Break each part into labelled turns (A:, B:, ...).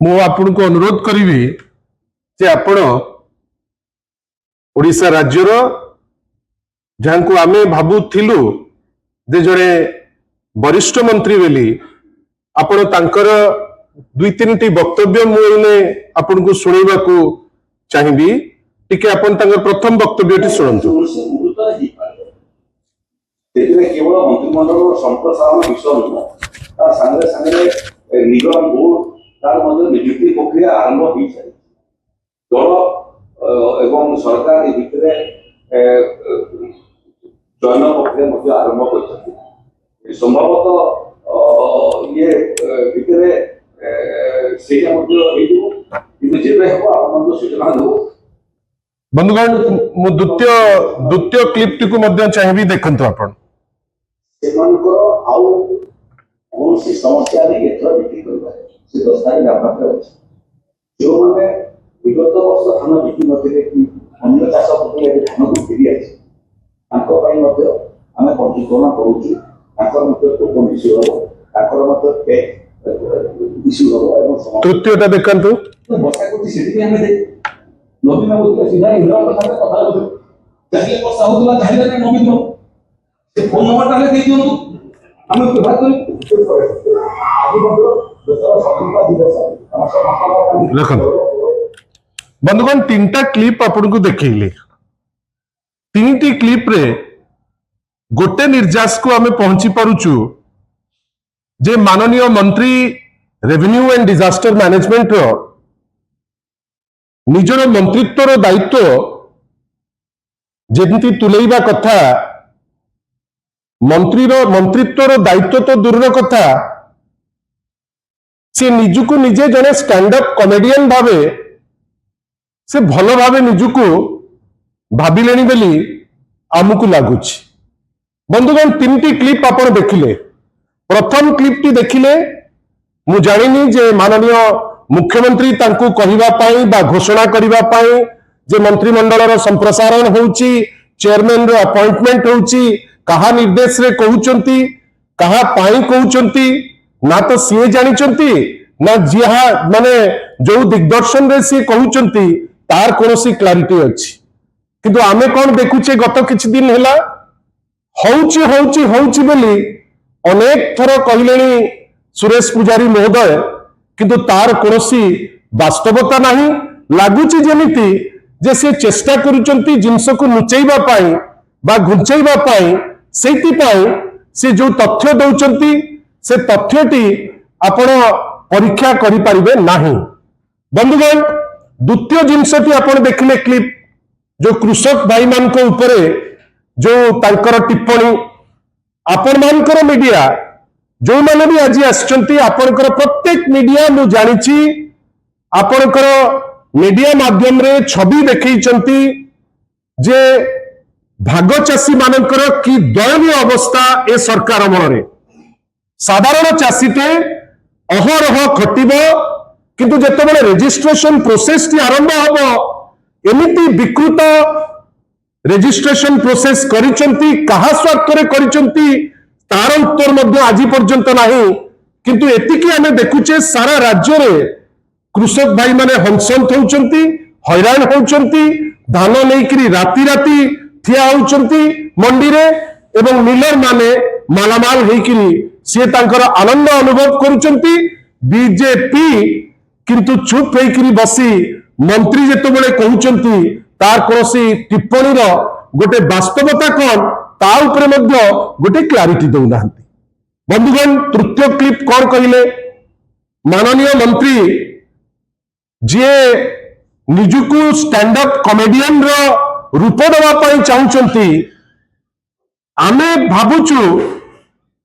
A: मु आपन को अनुरोध करी जे आपण ओडिशा राज्यर जहां को आमे भाबुथिलु जे जड़े वरिष्ठ मंत्री बेली आपण तांकर दुई तीन टी वक्तव्य मुने आपण को सुनेबा को चाहिबी टिके आपण तांकर प्रथम वक्तव्यटी सुनंतु।
B: केवल मंत्रिमंडल संप्रसारण विषय नुह तार संगे संगे निगम बोर्ड तार नियुक्ति प्रक्रिया आरंभ हो सारी दल एवं सरकार भितर चयन प्रक्रिया आरंभ कर संभवतः ये भितर सूचना दो।
A: बंधुगण मु द्वितीय क्लिप टी को चाहिए देखंतु आपण
B: कौन सी समस्या नहीं एथर बिक्री कर दस्तावेज व्यापार जो मैंने विगत वर्ष धान बिक्री नथिले कि अन्य चाष प्रक्रिया धान को फेरी आछि आम पंजीकरण करूँ इश्यू हम इश्यू हम
A: तृतीयटा देखंतु
B: वर्षा कर नवीन बाबू सीधा इंद्र कथा कथा चाहिए वर्षा होतला चाहिए नवीन से फोन नंबर ताले दे दियो हम व्यवहार
A: बंधुगण तीनटा क्लिप आपन को देखैले तीन टी क्लिप रे गोटे निर्यास को आमे पहुंची पारुचु जे माननीय मंत्री रेवेन्यू एंड डिजास्टर मैनेजमेंट रो निजर मंत्रित्वर दायित्व जेमती तुलेइबा कथा मंत्रित्वर दायित्व तो दूर कथा से निजुको निजे जने स्टैंड अप कॉमेडियन भावे से भल भावे निजुको भाविलेनी बेली आमको लगुच। बंधुगण तीन टी क्लिप आपण देखिले प्रथम क्लिप टी देखिले मु जानिनी जे माननीय मुख्यमंत्री तांको कहिबा पाई बा घोषणा करिबा पाई जे मंत्रिमंडल संप्रसारण होउची चेयरमैन रो अपॉइंटमेंट होउची कहा निर्देश रे कहउचंती कहा पाई कहउचंती ना तो सीए जानिचंती ना जिहा माने जो दिग्दर्शन रे सी कहउचंती तार कोनोसी क्लैरिटी अछि किंतु आमे कोन देखुचे गत किछ दिन हैला होउची होउची होउची बोली अनेक थर कहिलेनी सुरेश पुजारी महोदय किंतु तार कोनोसी वास्तवता नहीं लागुची जेमिति जे से चेष्टा करूचंती जिंस को नुचैबा पाई बा घुंचैबा पाई सेति पाई से जो तथ्य दउचंती से तथ्यटी आपण परीक्षा करि परिबे नाही। बंधुगण द्वितीय जिंसटी आपण देखिले क्लिप जो कृषक भाई मान को ऊपरे जो तांकर टिप्पणी आपण मानकर मीडिया जो माने भी आज आछंती आपनकर प्रत्येक मीडिया मु जानिची आपनकर मीडिया माध्यम रे छवि देखैचंती जे भाग चाषी मानकर कि दयनीय अवस्था ए सरकार अमଳରେ साधारण चाषीटे अहरह खटिब किंतु जेतेबेले रजिस्ट्रेशन प्रोसेस टी आरंभ हबो एमिति विकृत रजिस्ट्रेशन प्रोसेस करिचंती कहा स्वार्थ रे करिचंती तार उत्तर मध्य आज पर्यंत नहीं किंतु एतिकी आमे देखुचे सारा राज्य रे कृषक भाई माने हंसंत होउचंती हैरान होउचंती धान लेकिरी राति राति थिया होउचंती मंडी रे एवं मिलर माने मालामाल हेकिरी से तांकर आनंद अनुभव करूचंती बीजेपी किंतु चुप हेकिरी बसी मंत्री जेतेबेले कहउचंती तार कोनोसी टिप्पणी रो गोटे वास्तवता कोन ता उपरे मध्य गोटे क्लैरिटी दउनाहंती। बंधुगण तृतीय क्लिप कौन कहिले माननीय मंत्री जे निजुकु स्टैंड अप कॉमेडियन रो रूप देवा पाई चाहूचंती आमे भाबुचु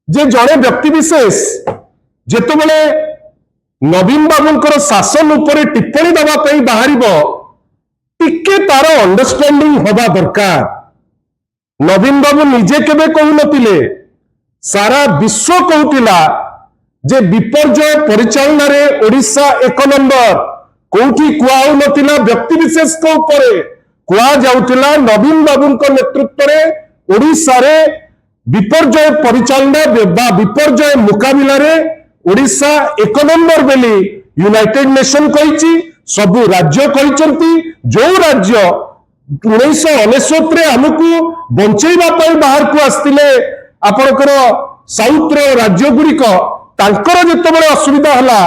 A: जे जड़े व्यक्ति विशेष जेतेबेले नवीन बाबूंकर शासन उपरे टिप्पणी देवा पाई बाहरिबो टिके तार अंडरस्टैंडिंग होबा दरकार। नवीन बाबू निजे केबे कहू नथिले सारा विश्व कहूतिला जे विपर्यय परिचालन रे ओडिशा एक नंबर कोठी कुआउ नथिला व्यक्ति विशेष को ऊपर कुआ जाउतिला नवीन बाबूंकर नेतृत्व रे ओडिशा रे विपर्यय परिचालन बा विपर्यय मुकाबिला रे ओडिशा एक नंबर बेली यूनाइटेड नेशन कही सबु राज्य कही जो राज्य 1999 आमको बंचेवा बाहर को आसते आपणकर साउथ राज्य गुड़िक तांकर जितेबाला असुविधा हला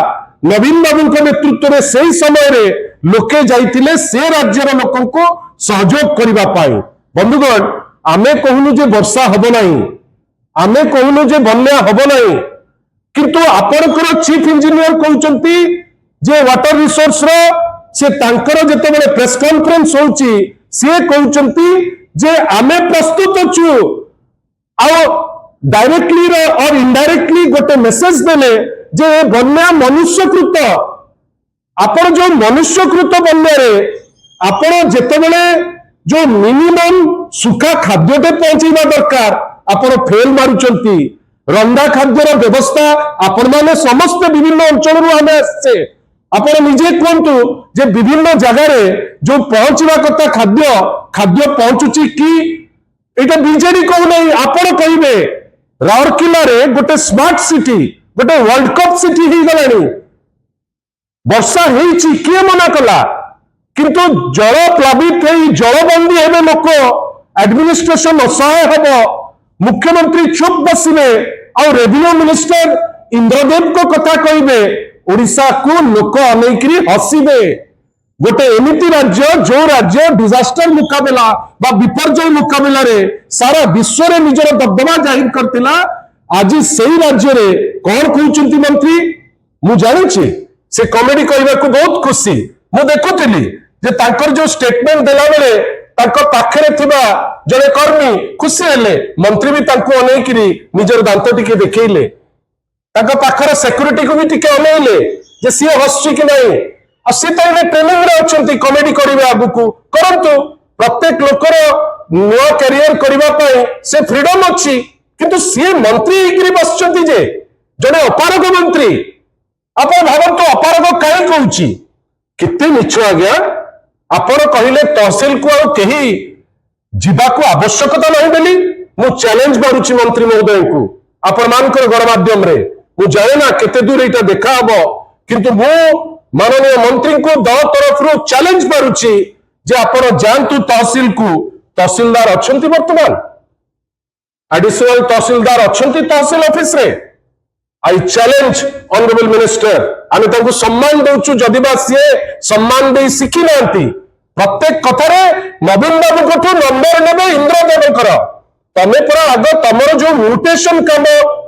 A: नवीन बाबू नेतृत्व में से समय रे लोके जाइतिले से राज्यर लोक को सहयोग करने बंधुगण आमे कहूनु जे वर्षा हब नहीं आमे कहूनु जे बन्या हब नहीं किंतु आपणकर चीफ इंजीनियर कहउचंती जे वाटर रिसोर्स रो से तांकर जेतेबेले प्रेस कॉन्फ्रेंस होउची से कहउचंती जे आमे प्रस्तुत अछु आ डायरेक्टली और इनडायरेक्टली गोटे मेसेज देले जे बन्या मनुष्यकृत आपण जो मनुष्यकृत बन्या रे आपण जेतेबेले जो मिनिमम सुखा खाद्यटे पहुंचेबा दरकार आपण फेल मारुचंती रंधा खाद्यर व्यवस्था आपण माने समस्त विभिन्न अंचल रु आमे आसे आपण निजे कहतु जे विभिन्न जगह रे जो पहुंचवा कथा खाद्य खाद्य पहुंचुची कि एटा बीजेडी कहू नहीं आपण कहिबे राउरकेला रे गोटे स्मार्ट सिटी गोटे वर्ल्ड कप सिटी ही गलानी वर्षा हेची के मना कला किंतु जल प्लावित है जलबंदी हेबे लोक एडमिनिस्ट्रेशन असहाय हब मुख्यमंत्री चुप बसिबे और रेवेन्यू मिनिस्टर इंद्रदेव को कथा कहिबे ओडिशा को लोक अनेकरी हसिबे गोटे एमिति राज्य जो राज्य डिजास्टर मुकाबला बा विपर्यय मुकाबला रे सारा विश्व रे निजर दबदबा जाहिर करतिला आज सही राज्य रे कौन कहउचंती मंत्री मु जानिछि से कॉमेडी कहबा को बहुत खुशी मु देखुतिली जे तांकर जो स्टेटमेंट देला बेले तांको पाखरे थिबा जने कर्मी खुशी हेले मंत्री भी तांको अनेकरी निजर दांत टिके देखैले तांको पाखरे सिक्युरिटी को भी टिके अनेइले जे सिए हसछि कि नहीं सी ट्रेनिंग रे अच्छी कॉमेडी करेंगे आगु करंतु प्रत्येक लोकर नुआ कैरियर करने से फ्रीडम अच्छी किंतु सी मंत्री बस जे जड़े अपारग मंत्री आप भावतु अपारग कहीं कहूँ केते मिछ आज्ञा आपण कहले तहसिल को कहीं जीवाक आवश्यकता नहीं बोली मु चैलेंज मारुची मंत्री महोदय को आपण मानकर गणमाध्यम रे मु जाने ना केते दूर एटा देखा हबो किंतु मु माननीय मंत्री को दल तरफ चैलेंज मारुची जे आपण जानतु तहसिल को तहसिलदार अच्छंती वर्तमान एडिशनल तहसिलदार अच्छंती तहसिल ऑफिस रे आई चैलेंज ऑनरेबल मिनिस्टर आमे तांको सम्मान दउचु जदि बा सिए सम्मान दे सिखि नांती प्रत्येक कथारे नवीन बाबू कोठू नंबर नेबे इंद्रदेव कर तमे पर आग तमरो जो म्यूटेशन काम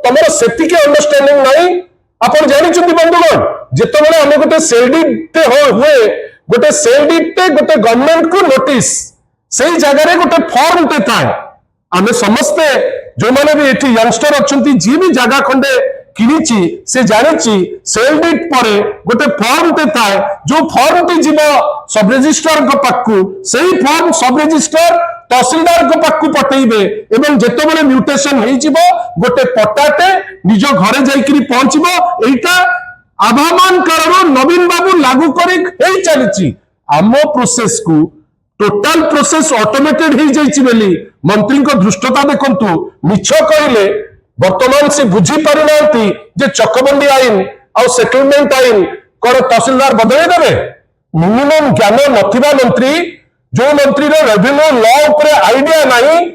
A: तमरो सेति के अंडरस्टैंडिंग नाही आपण जानिछुंती बंधुगण जेतेबेले आमे गोटे सेलडीटे हुए गोटे सेलडीटे गोटे गवर्नमेंट को नोटिस सेही जगह रे गोटे फॉर्म टे थाए आमे समस्ते जो माने भी एठी यंगस्टर अछंती जी भी जगह खंडे किनिची से जानिची सेलडीट परे गोटे फॉर्म टे थाए जो फॉर्म टे जीव सब रजिस्ट्रार को पाकू सेही फॉर्म सब रजिस्ट्रार तहसीलदार को पाकू पठेइबे एवं जेतेबेले म्यूटेशन हेइ जीव गोटे पट्टाटे निज घरे जाइकरी पहुंचबो एटा आभामान कारण नवीन बाबू लागू करी चली आम प्रोसेस को टोटाल प्रोसेस ऑटोमेटेड हो जाइए मंत्री को दृष्टता देखंतु मिछ कहले वर्तमान से बुझी पारि नांती जे चकबंदी आईन और सेटलमेंट आईन कर तहसीलदार बदले देवे मिनिमम ज्ञान नथिबा मंत्री जो मंत्री रे रेवेन्यू लॉ ऊपर आईडिया नहीं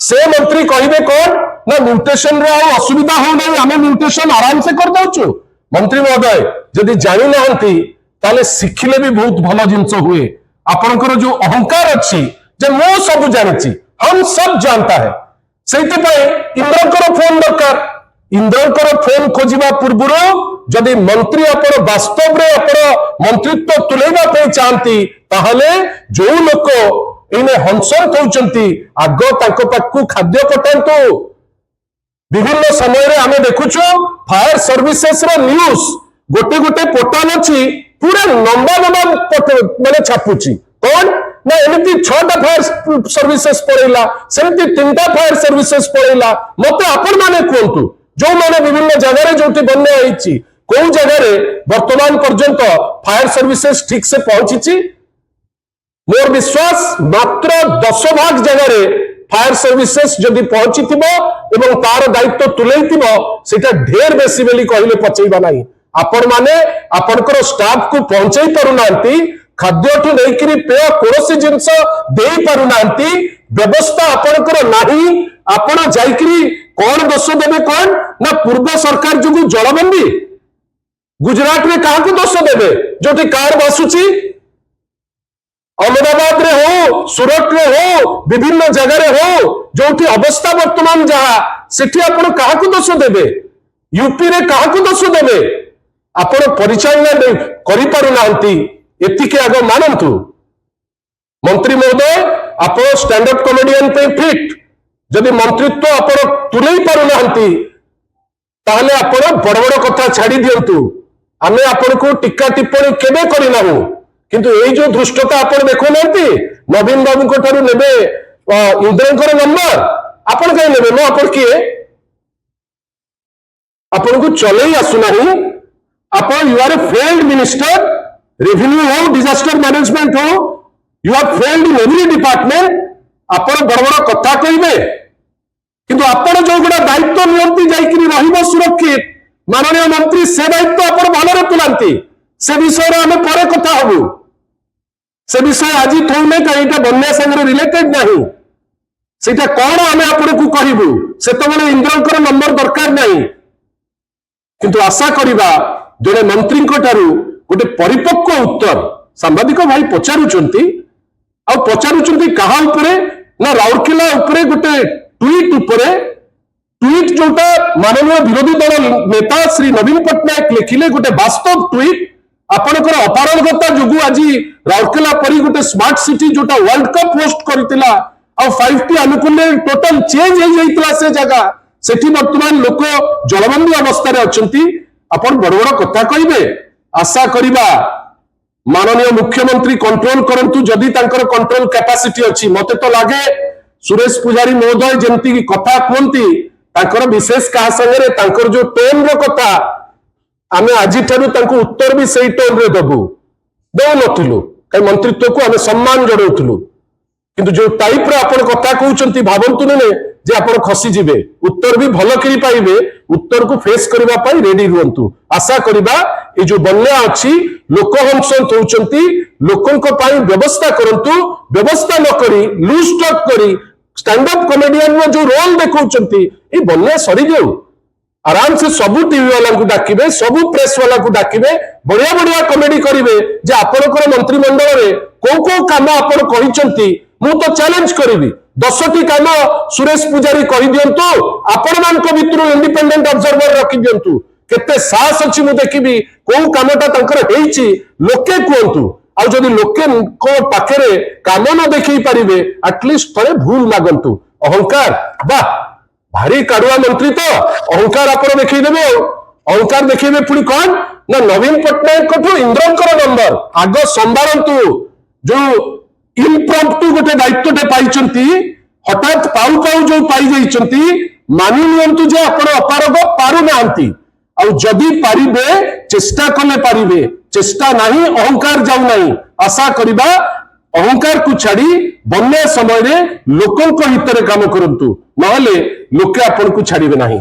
A: से मंत्री कहिबे कौन ना म्यूटेशन रे असुविधा हो नहीं आमे म्यूटेशन आराम से कर दउछु मंत्री महोदय जदि जानी नाहंती ताले सिखिले भी बहुत भलो जिंस हुए आपनकर जो अहंकार अच्छी जे मो सब जानिची हम सब जानता है सेति पय इंद्रकर फोन दरकार इंद्रकर फोन खोजिबा पूर्वरो जदि मंत्री अपन वास्तव रे अपन मंत्रित्व तुलेबा पे चाहती ताहले जो लोक इने हंसन होउचंती आग ताको पाकू खाद्य पटांतु विभिन्न समय रे आमे देखुछु फायर सर्विसेस रो न्यूज गोटे गोटे पोर्टल अछि पूरा लंबा लंबा माने छापुची कौन ना एमती 6टा फायर सर्विसेस पड़ेला सेमती 3टा फायर सर्विसेस पड़ेला मते आपण माने कहंतु जो माने विभिन्न जगह रे जोटी बन्या आइची कोन जगह रे वर्तमान पर्यंत फायर सर्विसेस ठीक से पहुंचीची मोर विश्वास मात्र 10 भाग जगह रे फायर सर्विसेस जदि पहुंची एवं तार दायित्व तुले सेटा ढेर बेसी बोली कहले पचैबा नहीं आपण माने आपनकर स्टाफ को पहुंचाई पारुनांती खाद्य ठू लेकिन पेय कोनोसी जिंस देई पारुनांती व्यवस्था आपनकर नाही आपण जाईकरी कौन दोष देबे कौन ना पूर्व सरकार जो जलबंदी गुजरात में क्या दोष देवे जो कार भासुची अहमदाबाद रे हो सूरत रे हो विभिन्न जगह रे हो जो अवस्था वर्तमान जहा सेठी आपण काहाकू दोष देबे यूपी रे काहाकू दोष देबे आपण परिचालना करि पारु नांती एतिके आगो मानंतु मंत्री महोदय आपण स्टैंड अप कॉमेडियन पे फिट जदि मंत्रित्व आपण तुलई पारु नांती ताहले आपण बड़ बड़ कथा छाड़ी दियंतु आमे आपण को टिक्का टिप्पणी केबे करि नाहु किंतु एई जो धृष्टता आपण देखो नांती नवीन बाबू को ठारू नेबे इंद्रंकर नंबर आपण कहीं नेबे नो आपण किए आपण को चले आसु नाही आपण you are a failed minister revenue हो डिजास्टर मैनेजमेंट हो you are failed in every department आपण बड़ बड़ कथा कहिबे किंतु आपण जो गुडा दायित्व नियंती जाईकरी रहिबो सुरक्षित माननीय मंत्री से दायित्व आपण भालरे तुलांती से विषय रे हमें परे कथा हबु से विषय आज थोड़े कहीं बन्या संगे रिलेटेड नहीं सेटा कौन आम आपण को कहबू से इंद्रंकर नंबर दरकार नहीं किंतु आशा करिबा जड़े मंत्री गोटे परिपक्व उत्तर सांबादिक भाई पचारुचंती आ पचारुचंती कहा उपरे ना राउरकेला उपरे गोटे ट्वीट उपरे ट्वीट जोटा माननीय विरोधी दल नेता श्री नवीन पट्टनायक लिखिले गोटे वास्तव ट्वीट आपणकर अपारगता जो आज राउरकेला परी गोटे स्मार्ट सिटी जोटा वर्ल्ड कप होस्ट करथिला आ 5टी अनुकूल्य टोटल चेंज हो जाइतला से जगह सेठी वर्तमान लोक जलबंदी अवस्था रे अछंती आपण बड़ बड़ कथा कहिबे आशा करिबा माननीय मुख्यमंत्री कंट्रोल करंतु जदि तांकर कंट्रोल कैपेसिटी अछि मते तो लागे सुरेश पुजारी महोदय जेंती कथा कहंती तांकर विशेष का संगे तांकर जो टोन रो कथा आमे आज ठारू उत्तर भी सही टोन रे दबु दौनथिलु कई मंत्रित्व को आमे सम्मान जणाउथिलु किंतु जो टाइप रे आपण कथा कहउचंती भाबंतु ने जे आपण खसी जिवे उत्तर भी भलो करी पाइबे उत्तर को फेस करबा पई रेडी रुहंतु आशा करिबा ए जो बन्या अछि लोक हंसंत होउचंती लोकंक पई व्यवस्था करंतु व्यवस्था न करी लूज टॉक करी स्टैंड अप कॉमेडियन रो जो रोल देखउचंती ए बन्या सरी जाऊ आराम से सबू टीवी वाला को डाकिबे सबू प्रेस वाला को डाकिबे बढ़िया बढ़िया कॉमेडी करिवे जे आपनकर मंत्रिमंडल रे को काम आपण कहिचंती मु तो चैलेंज करिवि 10टी काम सुरेश पुजारी कहि दियंतु आपण मानक भितरु इंडिपेंडेंट ऑब्जर्वर रखि दियंतु केते साहस अछि मु देखिबि को कामटा तंकर हेइछि लोके कहंतु आ जदि लोके को पाखरे काम न देखि परिबे एटलीस्ट थरे भूल मागंतु अहंकार वाह भारी काडुआ मंत्री तो अहंकार आपण देखि देबे अहंकार देखिबे पुणी कौन ना नवीन पट्टनायक को इंद्रंकर नंबर आग संभारंतु जो इम्प्रॉम्प्टू गोटे दायित्वटे पाइचंती हठात पाउ पाउ जो पाई जाइचंती मानि नियंतु जे आपण अपारग पारु नांती आ जदि पारिबे चेष्टा कले पारिबे चेष्टा नहीं अहंकार जाऊ नहीं आशा करिबा अहंकार को छाड़ी बन्या समय रे लोकंक हित रे काम करंतु नहले लोके आपण को छाड़िबे नहीं।